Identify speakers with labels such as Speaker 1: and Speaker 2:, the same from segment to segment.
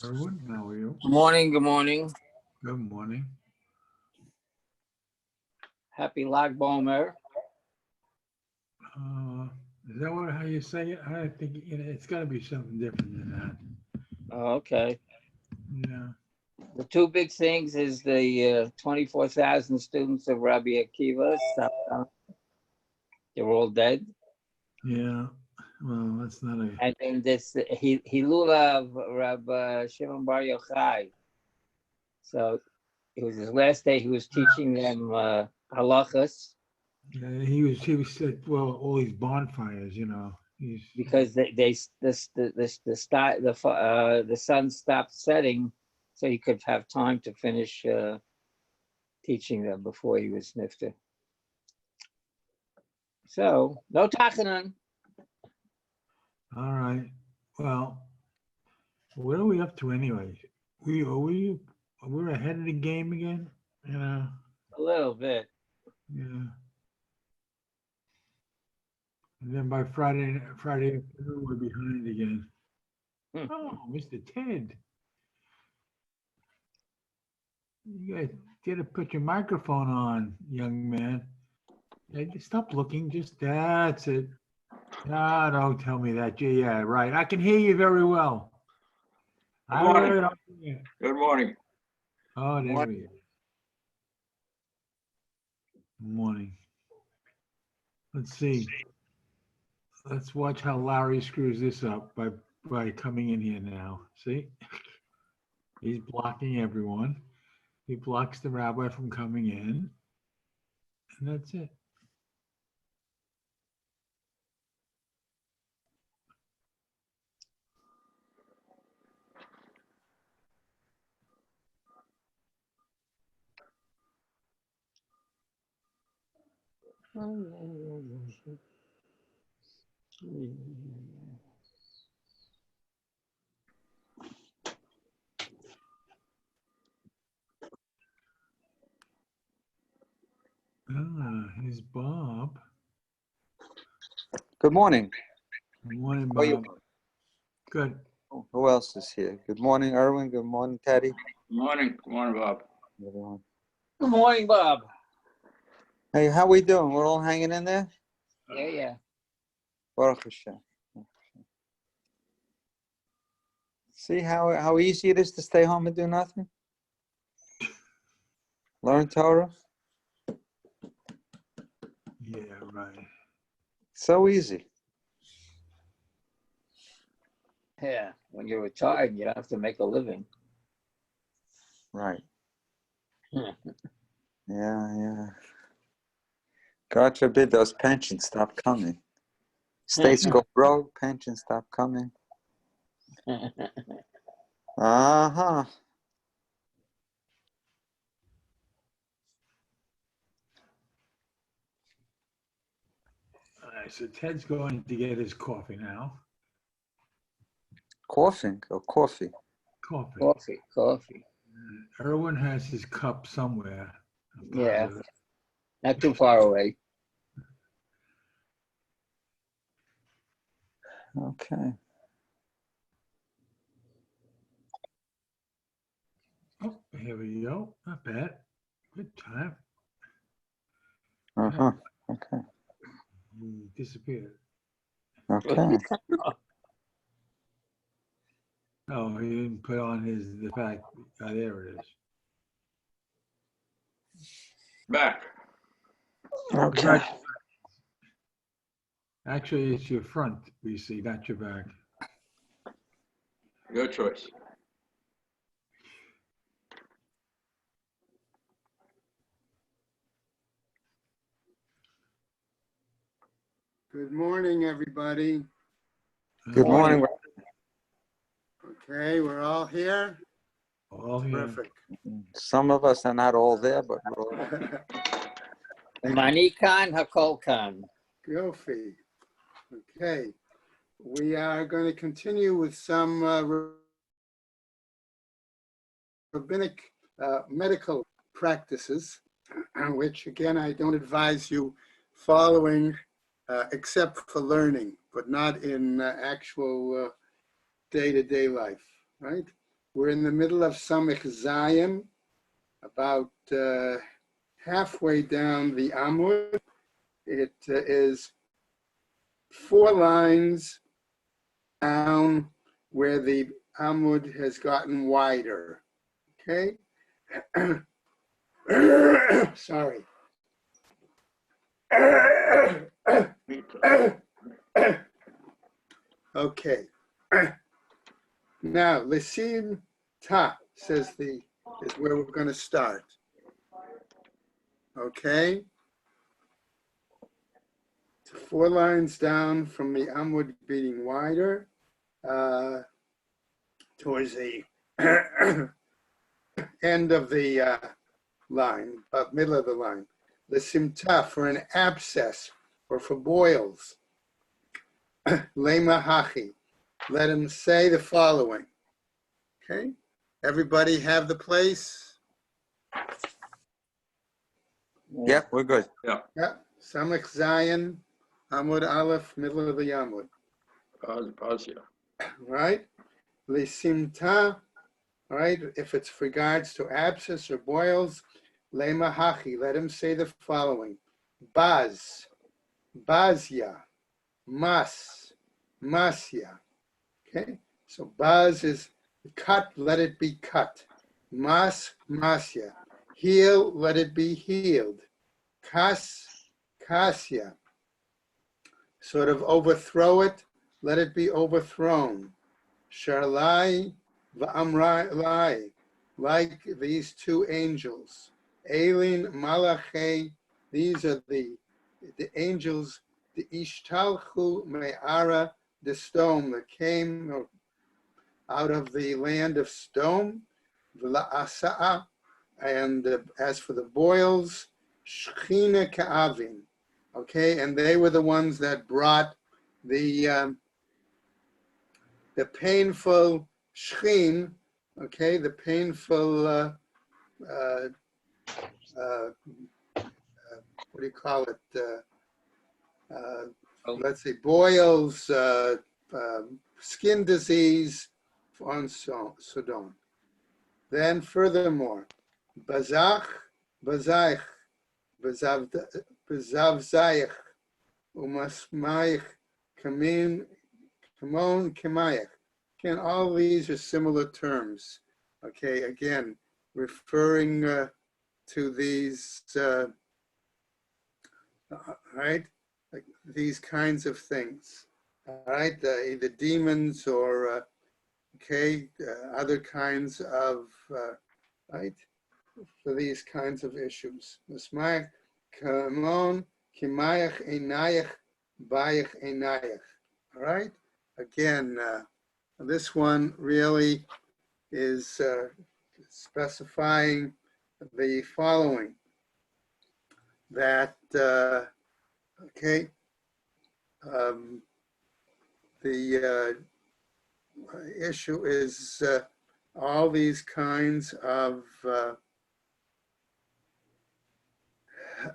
Speaker 1: Erwin, how are you?
Speaker 2: Good morning, good morning.
Speaker 1: Good morning.
Speaker 2: Happy Lag Bomer.
Speaker 1: Is that how you say it? I think it's got to be something different than that.
Speaker 2: Oh, okay.
Speaker 1: Yeah.
Speaker 2: The two big things is the 24,000 students of Rabbi Akiva. They're all dead.
Speaker 1: Yeah. Well, that's not a.
Speaker 2: And then this Hilula of Rabbi Shimon Bar Yochai. So it was his last day. He was teaching them halachas.
Speaker 1: Yeah, he said, well, all these bonfires, he's
Speaker 2: Because the sun stopped setting, so he could have time to finish teaching them before he was nifter. So no tachanan.
Speaker 1: all right. Well, what are we up to anyway? We're ahead of the game again.
Speaker 2: A little bit.
Speaker 1: Yeah. And then by Friday afternoon, we're behind again. Oh, Mr. Ted. You guys get to put your microphone on, young man. Yeah, just stop looking. That's it. Ah, don't tell me that. Yeah, right. I can hear you very well.
Speaker 3: Good morning.
Speaker 1: Yeah.
Speaker 3: Good morning.
Speaker 1: Oh, there we go. Morning. Let's see. Let's watch how Larry screws this up by coming in here now. See? He's blocking everyone. He blocks the rabbi from coming in. And that's it. Here's Bob.
Speaker 4: Good morning.
Speaker 1: Good morning,
Speaker 4: How are you?
Speaker 1: Bob. Good.
Speaker 4: Who else is here? Good morning, Erwin. Good morning, Teddy.
Speaker 3: Good morning. Good morning, Bob.
Speaker 4: Everyone.
Speaker 2: Good morning, Bob.
Speaker 4: Hey, how we doing? We're all hanging in there?
Speaker 2: Yeah.
Speaker 4: Baruch Hashem. See how easy it is to stay home and do nothing? Learn Torah?
Speaker 1: Yeah, right.
Speaker 4: So easy.
Speaker 2: Yeah. When you're retired, you don't have to make a living.
Speaker 4: Right.
Speaker 2: Hmm.
Speaker 4: Yeah. God forbid those pensions stop coming. States go broke, pensions stop coming. Uh-huh.
Speaker 1: All right, so Ted's going to get his coffee now.
Speaker 4: Coughing or coffee?
Speaker 2: Coffee.
Speaker 1: Erwin has his cup somewhere.
Speaker 2: Yeah. Not too far away.
Speaker 4: Okay.
Speaker 1: Oh, here we go. Not bad. Good time.
Speaker 4: Uh-huh. Okay.
Speaker 1: He disappeared.
Speaker 4: Okay.
Speaker 1: Oh, he didn't put on the fact. There it is.
Speaker 3: Back.
Speaker 4: Okay.
Speaker 1: Actually, it's your front, we see, not your back.
Speaker 3: Your choice.
Speaker 5: Good morning, everybody.
Speaker 4: Good morning.
Speaker 5: Okay, we're all here.
Speaker 1: All here.
Speaker 5: Perfect.
Speaker 4: Some of us are not all there, but we're all there.
Speaker 2: Manikan Hakolkan.
Speaker 5: Gofi. Okay, we are going to continue with some rabbinic medical practices, which again, I don't advise you following except for learning, but not in actual day-to-day life, right? We're in the middle of Samech Zayin, about halfway down the Amud. It is 4 lines down where the Amud has gotten wider. Okay? Sorry. Okay. Now, Lisim Ta is where we're going to start. Okay? 4 lines down from the Amud being wider towards the end of the line, middle of the line. Lisimta, for an abscess or for boils. Lema hachi. Let him say the following. Okay? Everybody have the place?
Speaker 4: Yep, we're good.
Speaker 5: Yeah. Samech Zayin, Amud Aleph, middle of the Amud.
Speaker 3: Pause here.
Speaker 5: Right? Lisimta, right? If it's regards to abscess or boils, lema hachi, let him say the following. Baz, bazya, mas, masya. Okay? So baz is cut, let it be cut. Mas, masya. Heal, let it be healed. Kas, kasya. Sort of overthrow it, let it be overthrown. Sharlai v'amrai, like these 2 angels. Elin malache, these are the angels, the ishtalchu me'ara, the stone that came out of the land of stone. V'la'asa'a, and as for the boils, shchina ka'avin. Okay, and they were the ones that brought the painful shchin, okay, the painful, what do you call it? Let's say boils, skin disease on Sodom. Then furthermore, bazach, bazaych, bezavzaych, umasmaych, kamon, kemayach. Again, all these are similar terms. Okay, again, referring to these, right, like these kinds of things. All right, either demons or, okay, other kinds of, right, for these kinds of issues. Masmayach, kamon, kemayach, einayach, bayach, einayach. All right, again, this one really is specifying the following, that, okay, the issue is all these kinds of,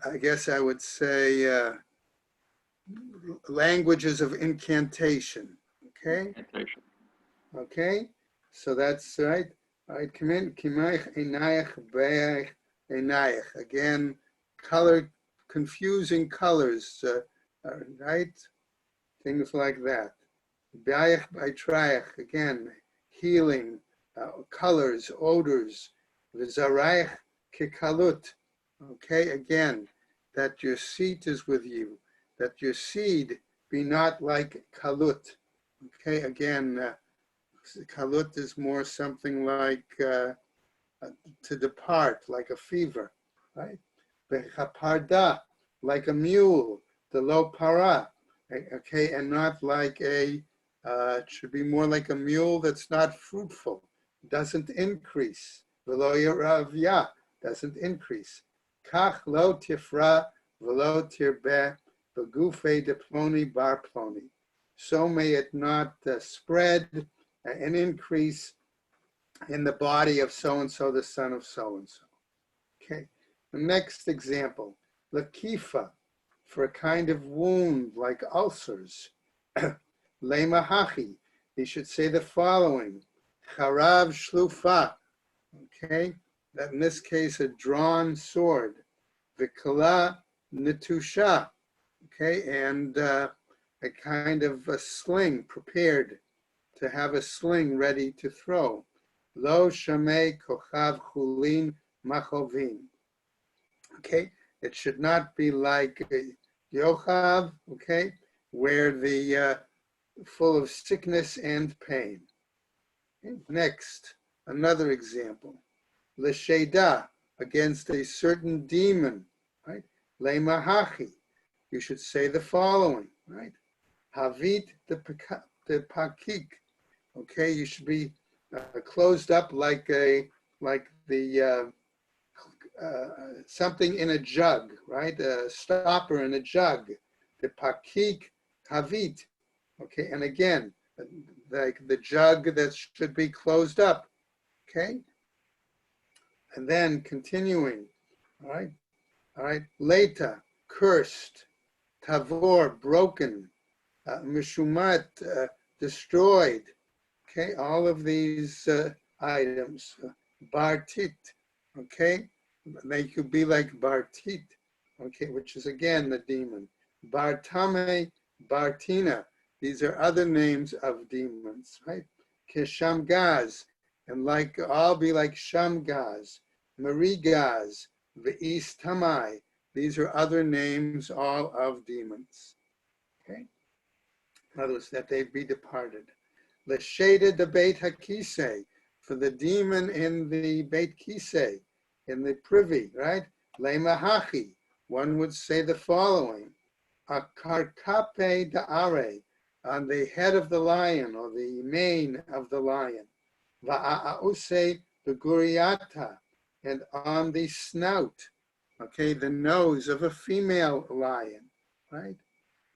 Speaker 5: I guess I would say, languages of incantation, okay? Okay, so that's right. All right, come in. Kimayach einayach bayach einayach. Again, color, confusing colors, right? Things like that. Bayach baytrayach. Again, healing, colors, odors. V'zarayach kikalut. Okay, again, that your seat is with you, that your seed be not like kalut. Okay, again, kalut is more something like to depart, like a fever, right? Bechaparda, like a mule, the lo para, okay, and not like it should be more like a mule that's not fruitful, doesn't increase. Velo yaravya, doesn't increase. Kach lo tifra, velo tirbe, begufe de ploni bar ploni. So may it not spread and increase in the body of so-and-so, the son of so-and-so. Okay, the next example, lakifa, for a kind of wound like ulcers. Lema hachi, he should say the following. Charav shlufa, okay, that in this case a drawn sword. Vikala netusha, okay, and a kind of a sling prepared to have a sling ready to throw. Lo shamei kochav chulin machovin. Okay, it should not be like Yochav, okay, where the full of sickness and pain. Okay. Next, another example. L'sheda, against a certain demon, right? Le'mahachi, you should say the following, right? Havit the pakik, okay, you should be closed up like the something in a jug, right? A stopper in a jug. The pakik havit, okay, and again, like the jug that should be closed up, okay? And then continuing, all right, Leta, cursed, Tavor, broken, Mishumat, destroyed, okay, all of these items, Bartit, okay, they could be like Bartit, okay, which is again the demon. Bartame, Bartina, these are other names of demons, right? Keshamgaz, and like all be like Shamgaz, Marigaz, Ve'istamai, these are other names all of demons, okay? In other words, that they be departed. L'sheda de Beit HaKisei, for the demon in the Beit Kisei, in the privy, right? Le'mahachi, one would say the following, Akarkape da'are, on the head of the lion or the mane of the lion. Va'a'use beguriata, and on the snout, okay, the nose of a female lion, right?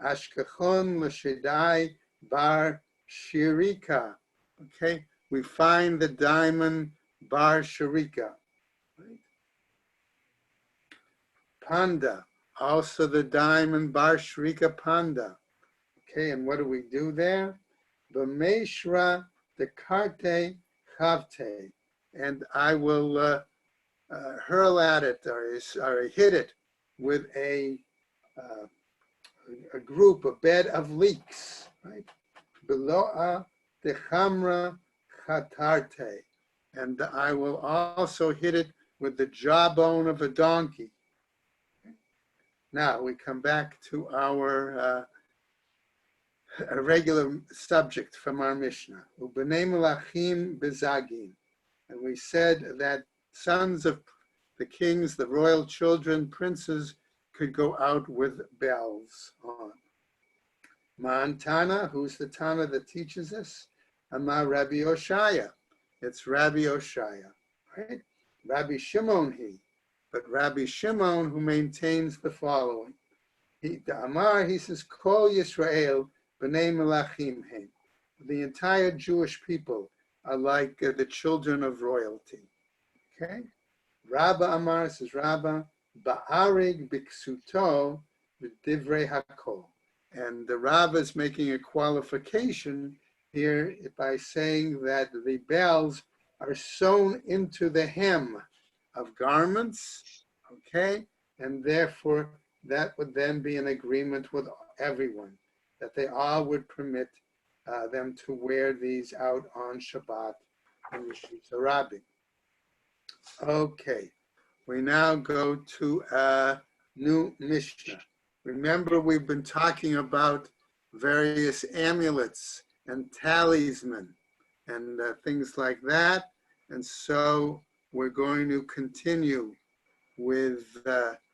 Speaker 5: Ashkechon l'shedai bar shirika, okay, we find the diamond bar shirika, right? Panda, also the diamond bar shirika panda, okay, and what do we do there? B'meshra de karte chavte, and I will hurl at it or hit it with a group, a bed of leeks, right? Beloa de chamra chatarte, and I will also hit it with the jawbone of a donkey. Now we come back to our regular subject from our Mishnah. U'bnei melachim bezagin, and we said that sons of the kings, the royal children, princes, could go out with bells on. Ma'an Tana, who's the Tana that teaches us? Amar Rabbi Oshaya. It's Rabbi Oshaya, right? Rabbi Shimon he. But Rabbi Shimon, who maintains the following. Amar, he says, Kol Yisrael b'nei melachim hem. The entire Jewish people are like the children of royalty. Okay? Rabba Amar, says Rabba, Ba'arig biksuto v'divrei hakol. And the Rabba is making a qualification here by saying that the bells are sewn into the hem of garments, okay? And therefore, that would then be an agreement with everyone, that they all would permit them to wear these out on Shabbat in the Shita Rabbi. Okay, we now go to a new Mishnah. Remember, we've been talking about various amulets and talisman and things like that. And so we're going to continue with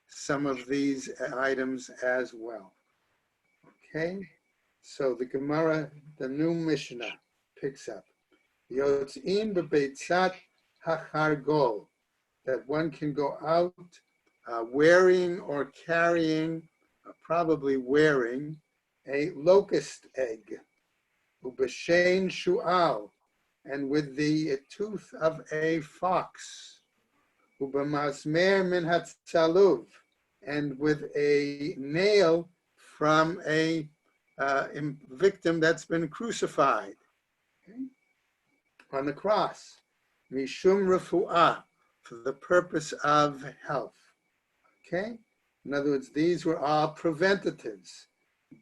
Speaker 5: some of these items as well. Okay, so the Gemara, the new Mishnah, picks up. Yotz'in b'beitzat hachargol, that one can go out wearing or carrying, probably wearing, a locust egg, ubeshein shu'al, and with the tooth of a fox, ubemazmer min hatzaluv, and with a nail from a victim that's been crucified. Okay? on the cross. Mishum refu'ah, for the purpose of health. Okay? In other words, these were all preventatives.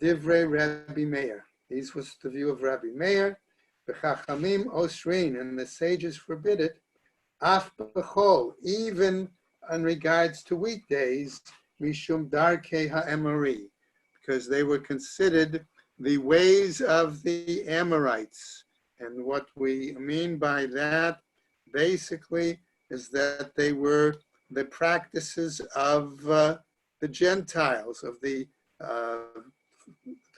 Speaker 5: Divrei Rabbi Meir. These was the view of Rabbi Meir. B'chachamim osrin, and the sages forbid it. Af b'chol, even in regards to weekdays, mishum darkei ha'emori, because they were considered the ways of the Amorites. And what we mean by that, basically, is that they were the practices of the Gentiles, of the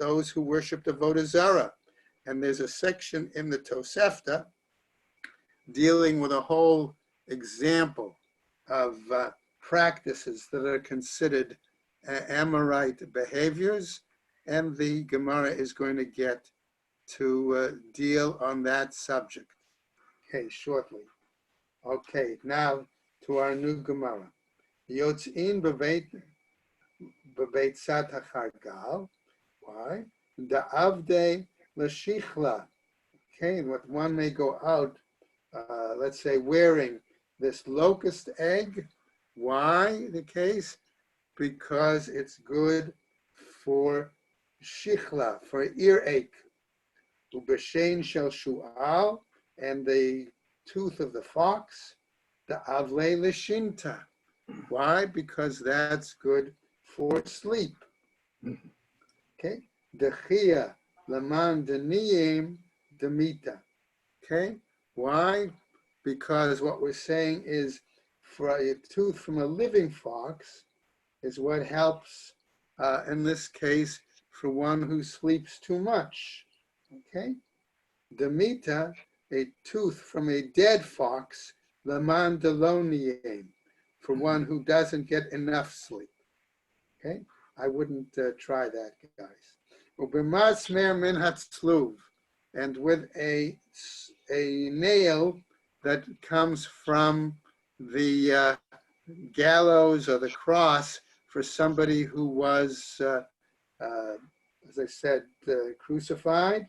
Speaker 5: those who worshipped Avodah Zarah. And there's a section in the Tosefta dealing with a whole example of practices that are considered Amorite behaviors, and the Gemara is going to get to deal on that subject, okay, shortly. Okay, now to our new Gemara. Yotz'in b'beitzat hachargal. Why? Da'avde l'shichla. Okay, and what one may go out, let's say, wearing this locust egg. Why the case? Because it's good for shichla, for earache. Ubeshein shel shu'al, and the tooth of the fox. The avle l'shinta. Why? Because that's good for sleep. Okay. Dechia laman deniyim demita. Okay. Why? Because what we're saying is, for a tooth from a living fox is what helps, in this case, for one who sleeps too much. Okay? Demita, a tooth from a dead fox, laman deloniyim, for one who doesn't get enough sleep. Okay? I wouldn't try that, guys. Ubemas mer min hatzluv, and with a nail that comes from the gallows or the cross for somebody who was, as I said, crucified.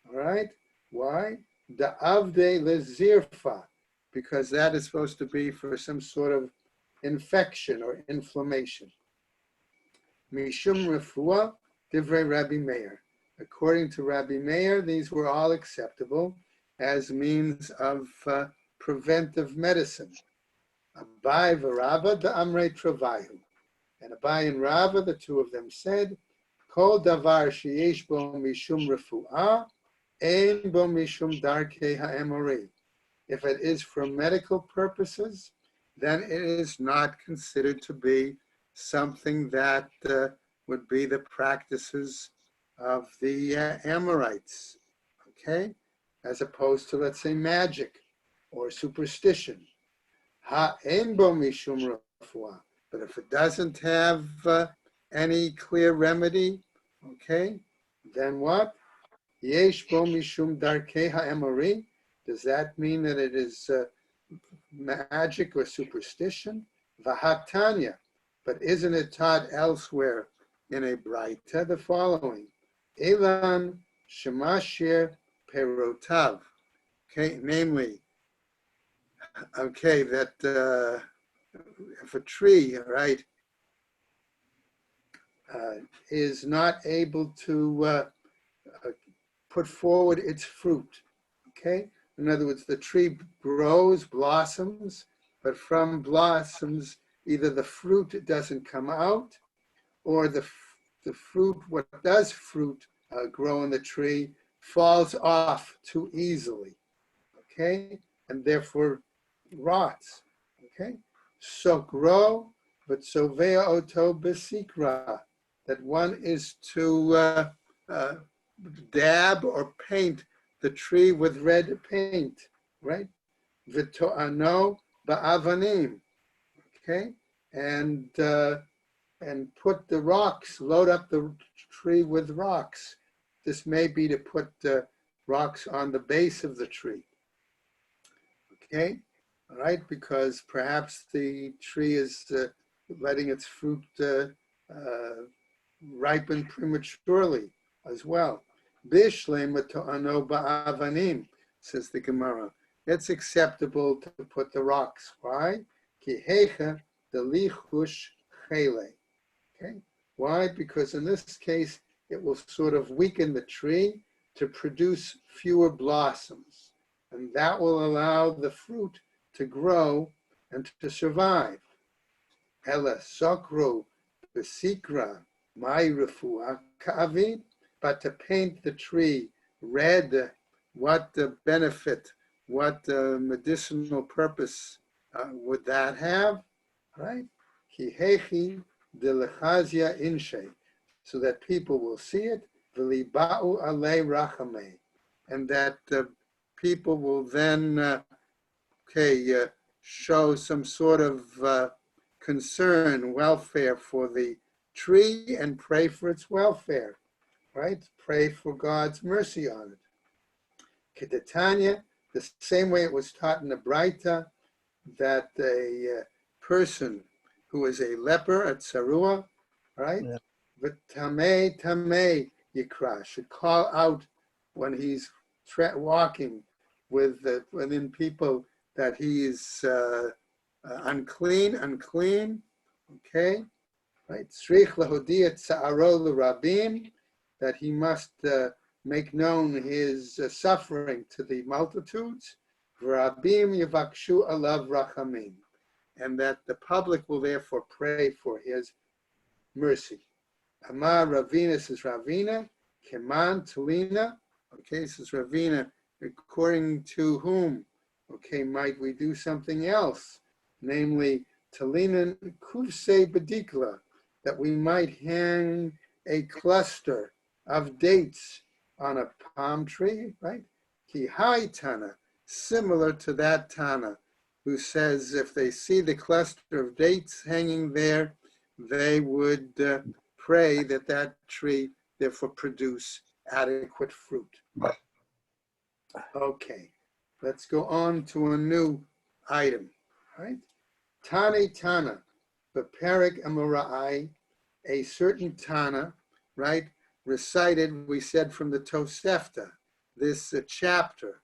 Speaker 5: All right? Why? The avde lezirfa, because that is supposed to be for some sort of infection or inflammation. Mishum refuah divrei Rabbi Meir. According to Rabbi Meir, these were all acceptable as means of preventive medicine. Abai v'Rava da'amrei travayu. And Abai and Rava, the two of them said, Kol davar sheyesh bo mishum refuah, ein bo mishum darkei ha'emori. If it is for medical purposes, then it is not considered to be something that would be the practices of the Amorites, okay? As opposed to, let's say, magic or superstition. Ha'en bo mishum refuah. But if it doesn't have any clear remedy, okay, then what? Yesh bo mishum darkei ha'emori. Does that mean that it is magic or superstition? Vahatanya. But isn't it taught elsewhere in a Braita the following? Elan shemashir perotav. Okay, namely, okay, that if a tree, right, is not able to put forward its fruit, okay? In other words, the tree grows, blossoms, but from blossoms, either the fruit doesn't come out, or the fruit, what does fruit grow in the tree, falls off too easily, okay? And therefore rots, okay? So grow, but sovea oto besikra, that one is to dab or paint the tree with red paint, right? V'to'ano ba'avanim, okay? And put the rocks, load up the tree with rocks. This may be to put rocks on the base of the tree, okay? All right, because perhaps the tree is letting its fruit ripen prematurely as well. Bishlema to'ano ba'avanim, says the Gemara. it's acceptable to put the rocks. Why? Ki hecha delichush chele. Okay. Why? Because in this case, it will sort of weaken the tree to produce fewer blossoms. And that will allow the fruit to grow and to survive. Ela sokro besikra ma'irifu akavid. But to paint the tree red, what the benefit, what medicinal purpose would that have? Right? Ki hechi delechazia inshe, so that people will see it, v'liba'u alei rachame, and that people will then, show some sort of concern, welfare for the tree and pray for its welfare, right? Pray for God's mercy on it. Kedetanya, the same way it was taught in the Braita, that a person who is a leper at Sarua, right? But tamei yikra, should call out when he's walking within people that he is unclean, okay? Right? Srich lahodiyat sa'aro l'rabim, that he must make known his suffering to the multitudes. V'rabim yavakshu alav rachamim, and that the public will therefore pray for his mercy. Amar Ravina, says Ravina, Keman Tulina. Okay, says Ravina, according to whom, okay, might we do something else? Namely, Tulina Kufse Badikla, that we might hang a cluster of dates on a palm tree, right? Ki hai Tana, similar to that Tana, who says if they see the cluster of dates hanging there, they would pray that that tree therefore produce adequate fruit. Okay, let's go on to a new item, right? Tani Tana, Beperik Amurai, a certain Tana, right, recited, we said, from the Tosefta, this chapter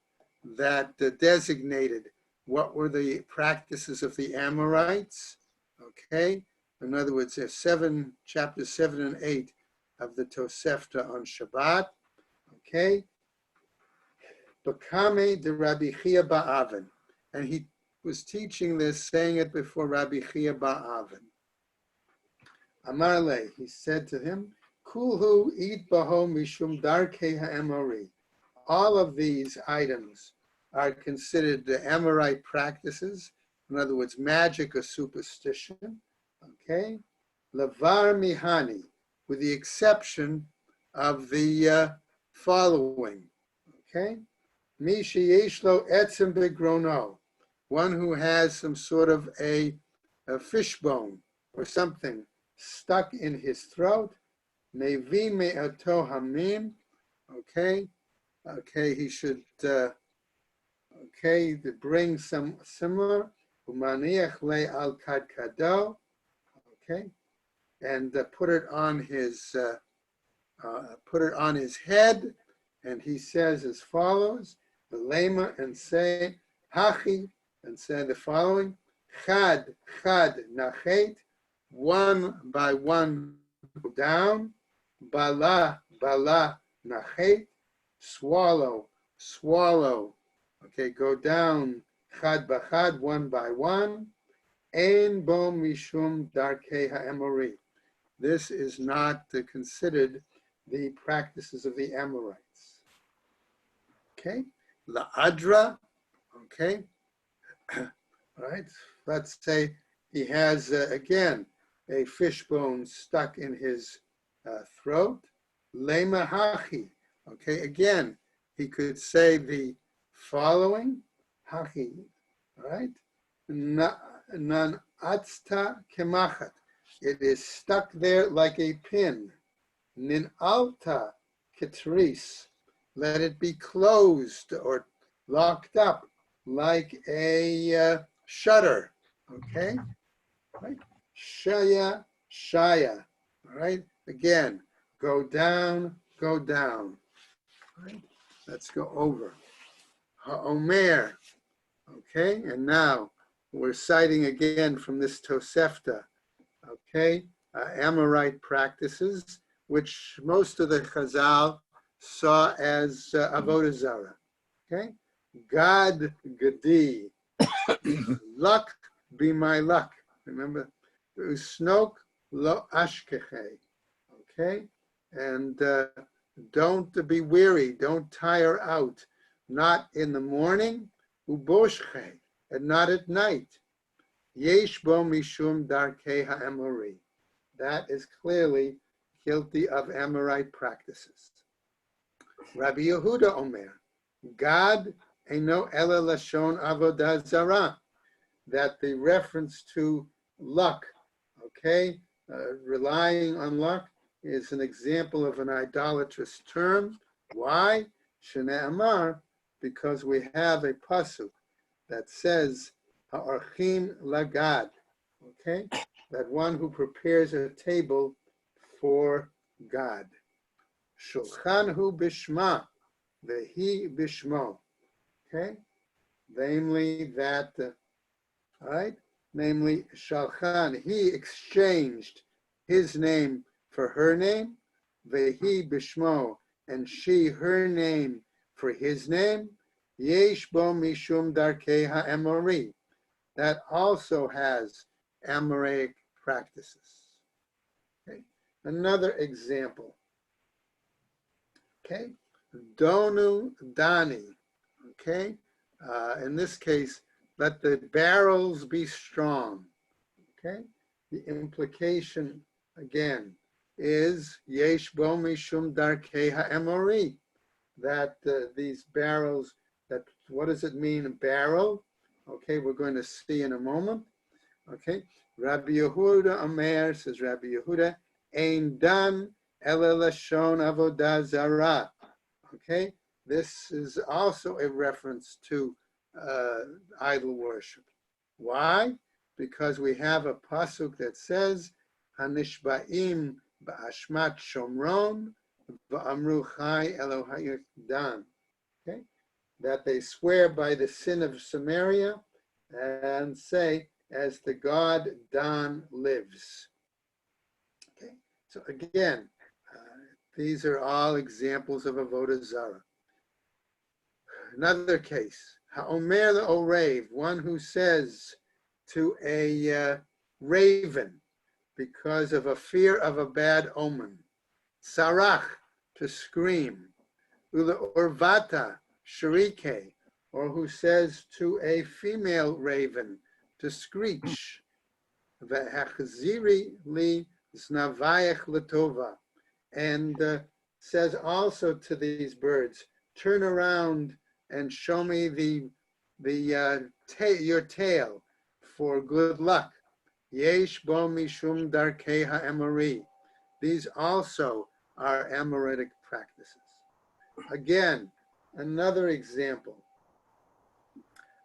Speaker 5: that designated what were the practices of the Amorites, okay? In other words, there's chapters 7 and 8 of the Tosefta on Shabbat, okay? Bakame de Rabbi Chia Ba'avin, and he was teaching this, saying it before Rabbi Chia Ba'avin. Amarle, he said to him, Kulhu eat baho mishum darkei ha'emori. All of these items are considered the Amorite practices, in other words, magic or superstition, okay? Lavar mihani, with the exception of the following, okay? Mishi yeshlo etzem begrono, one who has some sort of a fishbone or something stuck in his throat, mevi me'ato hamim, okay? Okay, he should, to bring some similar, umaniach le al kadkado, okay, and put it on his head, and he says as follows, Belema, and say, Hachi, and say the following, Chad nachet, one by one go down, Bala nachet, swallow, okay, go down, Chad b'chad, one by one, Ein bo mishum darkei ha'emori. This is not considered the practices of the Amorites. Okay, la'adra, okay, all right, let's say he has, again, a fishbone stuck in his throat, lema hachi, okay, again, he could say the following, hachi, all right, nan atzta kemachat, it is stuck there like a pin, nin alta ketris, let it be closed or locked up like a shutter, okay, right, shaya, all right, again, go down, all right, let's go over. Ha'omer, Okay, and now we're citing again from this Tosefta, okay, Amorite practices, which most of the Chazal saw as Avodah Zarah. Okay, God Gadi, luck be my luck. Remember, Usnok lo ashkeche. Okay, and don't be weary, don't tire out, not in the morning, uboshche, and not at night. Yesh bo mishum darkei ha'emori. That is clearly guilty of Amorite practices. Rabbi Yehuda Omer, God eino ela lashon avodah zarah. That the reference to luck, okay, relying on luck, is an example of an idolatrous term. Why? Shene Amar, because we have a pasuk that says, Ha'archim lagad, okay, that one who prepares a table for God. Shulchanhu bishma, vehi bishmo, okay, namely that, all right, namely Shalchan, he exchanged his name for her name, vehi bishmo, and she her name for his name, yesh bo mishum darkei ha'emori. That also has Amoraic practices. Okay. Another example. Okay, Donu Dani. Okay, in this case, let the barrels be strong. Okay, the implication again is Yesh bo mishum darkei ha'emori, that these barrels, that what does it mean, a barrel? Okay, we're going to see in a moment. Okay, Rabbi Yehuda Omer, says Rabbi Yehuda, Ein dan ela lashon avodah zarah. Okay, this is also a reference to idol worship. Why? Because we have a pasuk that says, Hanishba'im ba'ashmat shomron va'amru chai Elohai dan. Okay, that they swear by the sin of Samaria and say, as the god Dan lives. Okay, so again, these are all examples of Avodah Zarah. Another case, Ha'omer le'orev, one who says to a raven because of a fear of a bad omen, Sarach, to scream, Ula orvata, shrike, or who says to a female raven to screech, V'hachziri li znavayach letova, and says also to these birds, turn around and show me your tail for good luck. Yesh bo mishum darkei ha'emori. These also are Amoritic practices. Again, another example.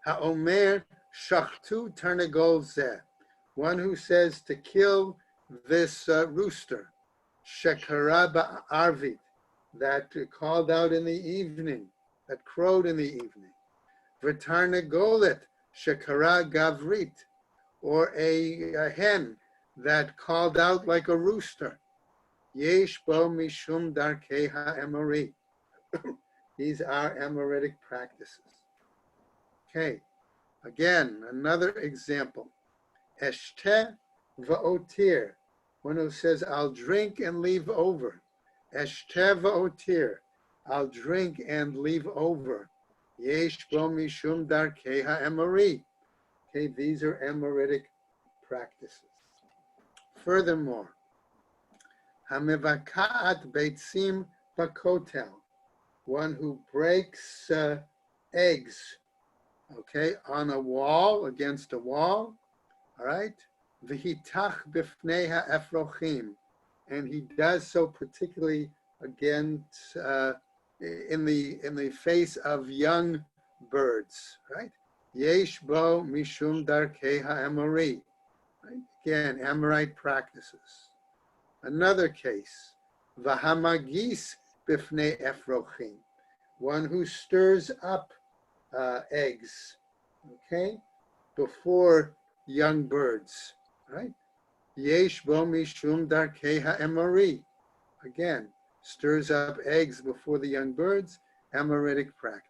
Speaker 5: Ha'omer shachtu tarnagol zeh. One who says to kill this rooster. Shekara ba'arvit, that called out in the evening, that crowed in the evening. V'tarnagolet shekara gavrit, or a hen that called out like a rooster. Yesh bo mishum darkei ha'emori. These are Amoritic practices. Okay, again, another example. Eshteh va'otir, one who says, I'll drink and leave over. Eshteh va'otir, I'll drink and leave over. Yesh bo mishum darkei ha'emori. Okay, these are Amoritic practices. Furthermore, hamevakaat beitzim bakotel, one who breaks eggs, okay, on a wall, against a wall, all right? V'hitach b'fnei ha'efrochim, and he does so particularly against in the face of young birds, right? Yesh bo mishum darkei ha'emori. Right? Again, Amorite practices. Another case, v'hamagis b'fnei efrochim, one who stirs up eggs okay, before young birds, right? Yesh bo mishum darkei ha'emori. Again, stirs up eggs before the young birds, Amoritic practice.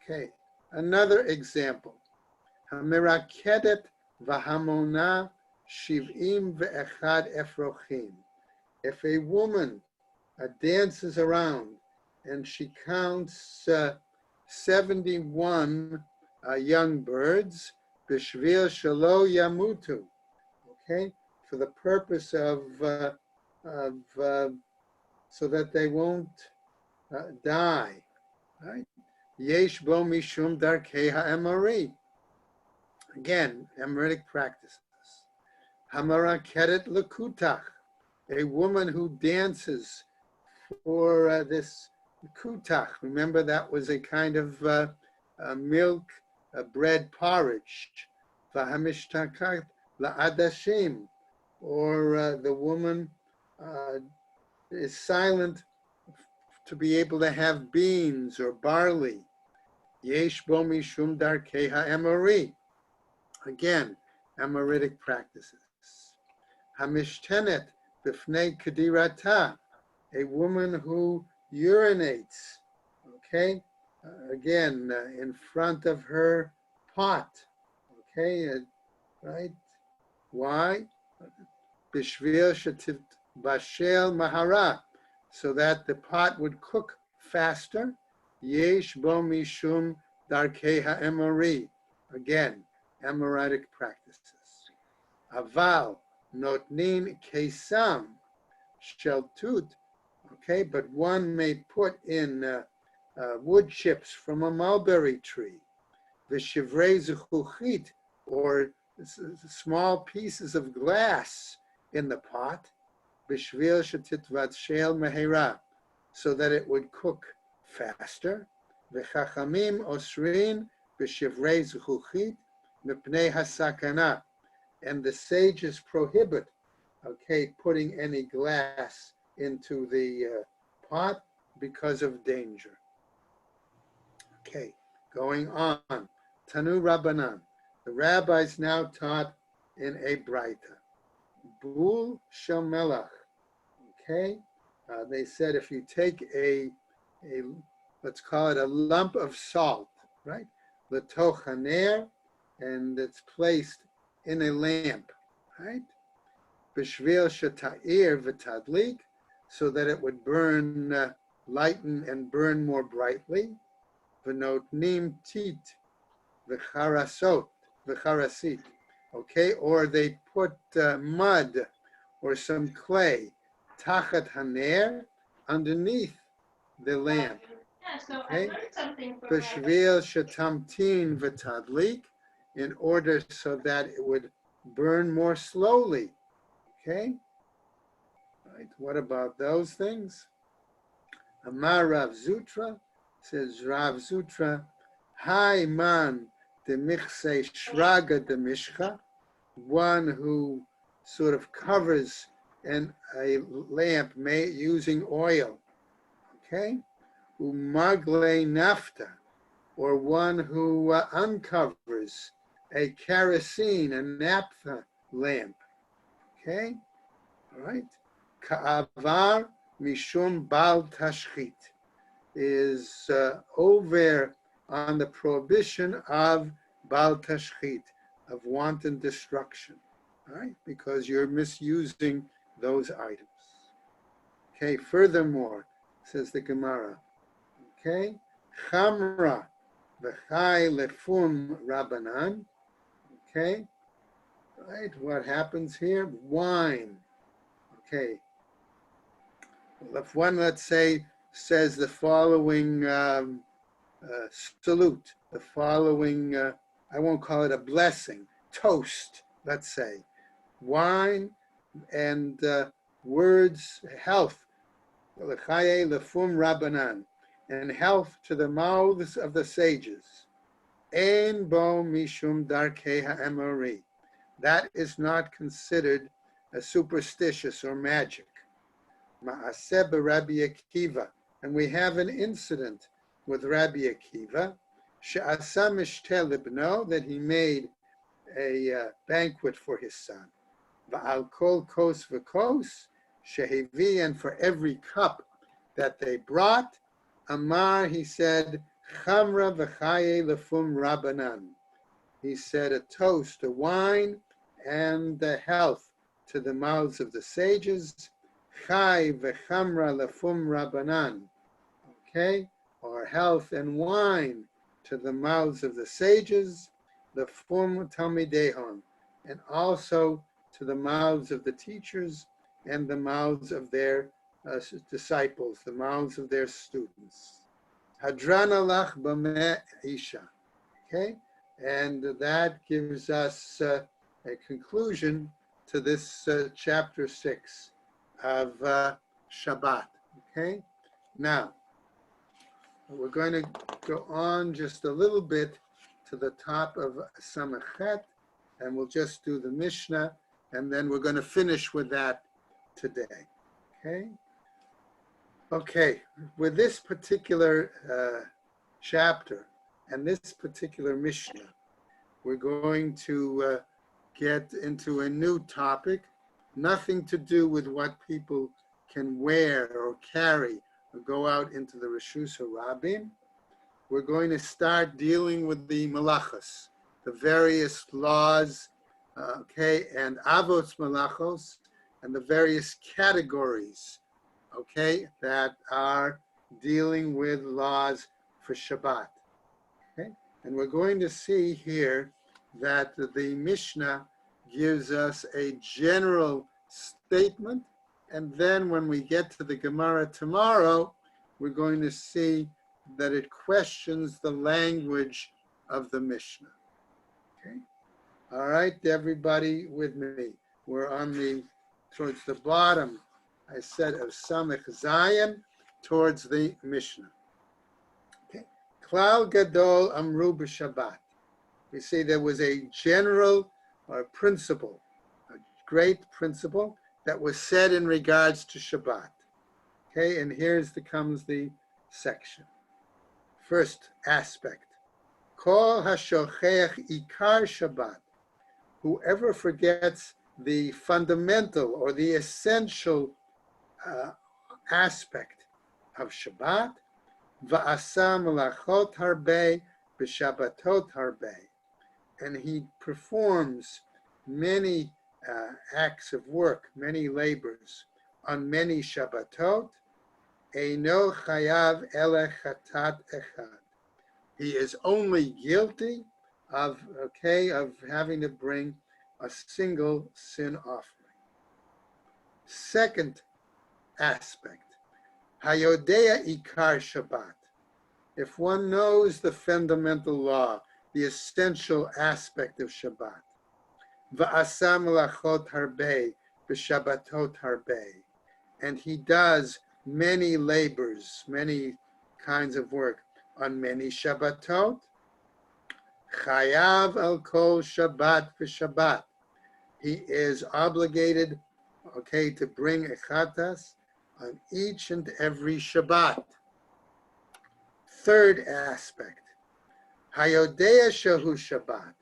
Speaker 5: Okay, another example. Hamirakedet v'hamona shiv'im ve'echad efrochim. If a woman dances around and she counts 71 young birds, b'shvil shelo yamutu, okay, for the purpose of so that they won't die, right? Yesh bo mishum darkei ha'emori. Again, Emoritic practices. Hamarakedet lekutach, a woman who dances for this kutach. Remember, that was a kind of milk bread porridge. V'hamishtakat la'adashim, or the woman is silent to be able to have beans or barley. Yesh bo mishum darkei ha'emori. Again, Amoritic practices. Hamishtenet b'fnei kedirata, a woman who urinates, okay, again, in front of her pot, okay, right? Why? Bishvil shetit bashel mahara, so that the pot would cook faster. Yesh bo mishum darkei ha'emori. Again, Amoritic practices. Aval notnin kesam sheltut, okay, but one may put in wood chips from a mulberry tree. V'shivrei zechuchit, or small pieces of glass in the pot. B'shvil shetitvat shel mehera, so that it would cook faster. V'chachamim osrin b'shivrei zechuchit mipnei hasakana, and the sages prohibit, okay, putting any glass into the pot because of danger. Okay, going on. Tanu Rabbanan. The rabbis now taught in a Braita. Bul shel melach. Okay, they said if you take a let's call it a lump of salt, right? L'toch haner, and it's placed in a lamp, right? B'shvil sheta'ir v'tadlik, so that it would burn, lighten and burn more brightly. V'notnim tit v'charasit, okay? Or they put mud or some clay, tachat haner, underneath the lamp.
Speaker 6: Yeah, so
Speaker 5: Okay?
Speaker 6: I learned something from
Speaker 5: B'shvil shetamtin v'tadlik, in order so that it would burn more slowly. Okay? Right. What about those things? Amar Rav Zutra, says Rav Zutra, Hai man de michse shraga de mishcha, one who sort of covers a lamp using oil. Okay? Umagle nafta, or one who uncovers a kerosene, a naphtha lamp. Okay? All right? Ka'avar mishum bal tashchit, is over on the prohibition of bal tashchit, of wanton destruction. All right? Because you're misusing those items. Okay? Furthermore, says the Gemara, okay? Chamra v'chai lefum rabanan. Okay, right, what happens here? Wine. Okay, if one, let's say, says the following salute, the following, I won't call it a blessing, toast, let's say, wine and words, health, l'chaye lefum rabanan, and health to the mouths of the sages. Ein bo mishum darkei ha'emori. That is not considered a superstitious or magic. Ma'aseh Rabbi Akiva, and we have an incident with Rabbi Akiva. she'asa mishtel libno, that he made a banquet for his son. Va'al kol kos v'kos shehevi, and for every cup that they brought, Amar, he said, Chamra v'chaye lefum Rabbanan. He said a toast, a wine, and the health to the mouths of the sages. Chai v'chamra lefum Rabbanan. Okay, or health and wine to the mouths of the sages. Lefum Talmidehon, and also to the mouths of the teachers and the mouths of their disciples, the mouths of their students. Hadrana lach b'meh isha. Okay, and that gives us a conclusion to this chapter 6 of Shabbat. Okay, now we're going to go on just a little bit to the top of Samachet, and we'll just do the Mishnah, and then we're going to finish with that today. Okay. Okay, with this particular chapter and this particular Mishnah, we're going to get into a new topic, nothing to do with what people can wear or carry or go out into the Reshus HaRabim. We're going to start dealing with the Malachos, the various laws, okay, and Avos Malachos, and the various categories, okay, that are dealing with laws for Shabbat. Okay, and we're going to see here that the Mishnah gives us a general statement, and then when we get to the Gemara tomorrow, we're going to see that it questions the language of the Mishnah. Okay, all right, everybody with me. We're on towards the bottom, I said, of Samech Zayin, towards the Mishnah. Okay. Klal Gadol Amru b'Shabbat. We see there was a general principle, a great principle that was said in regards to Shabbat. Okay, and comes the section. First aspect. Kol hashochech ikar Shabbat. Whoever forgets the fundamental or the essential aspect of Shabbat, va'asa melachot harbei b'shabbatot harbei, and he performs many acts of work, many labors on many Shabbatot, eino chayav ele chatat echad. He is only guilty of having to bring a single sin offering. Second aspect, hayodea ikar Shabbat. If one knows the fundamental law, the essential aspect of Shabbat, va'asa melachot harbei b'shabbatot harbei, and he does many labors, many kinds of work on many Shabbatot, chayav al kol Shabbat v'Shabbat. He is obligated, to bring a chatas on each and every Shabbat. Third aspect, hayodea shehu Shabbat,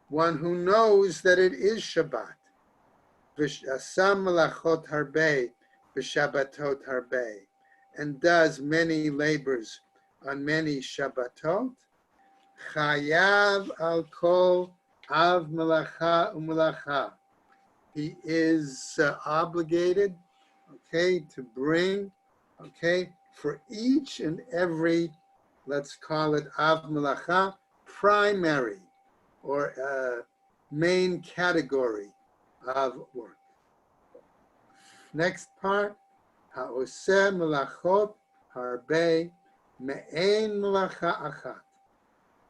Speaker 5: one who knows that it is Shabbat. V'asam melachot harbei v'shabbatot harbei, and does many labors on many Shabbatot. Chayav al kol av melacha umelacha. He is obligated, to bring, for each and every, let's call it av melacha, primary or main category of work. Next part, ha'oseh melachot harbei me'ein melacha achat.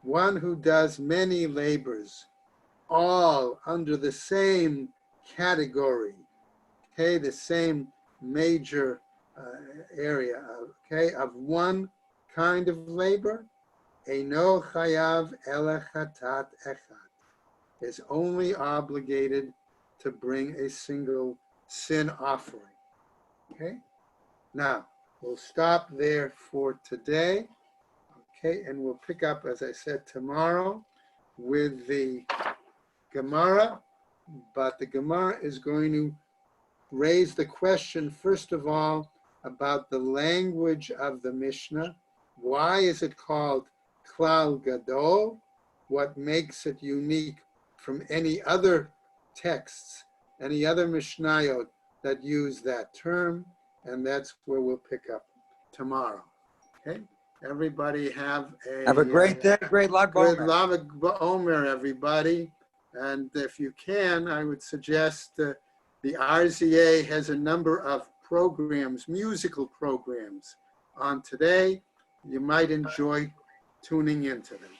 Speaker 5: One who does many labors, all under the same category, the same major area, of one kind of labor, eino chayav ele chatat echad, is only obligated to bring a single sin offering. Okay, now we'll stop there for today. Okay, and we'll pick up, as I said, tomorrow with the Gemara, but the Gemara is going to raise the question, first of all, about the language of the Mishnah. Why is it called Klal Gadol? What makes it unique from any other texts, any other Mishnayot that use that term? And that's where we'll pick up tomorrow. Okay? Everybody have
Speaker 4: Have a great day. Great luck,
Speaker 5: good
Speaker 4: Omer.
Speaker 5: Lag B'Omer, everybody. And if you can, I would suggest the RZA has a number of programs, musical programs on today. You might enjoy tuning into them.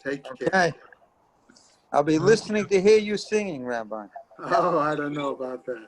Speaker 5: Take care.
Speaker 4: Okay. I'll be listening to hear you singing, Rabbi.
Speaker 5: Oh, I don't know about that.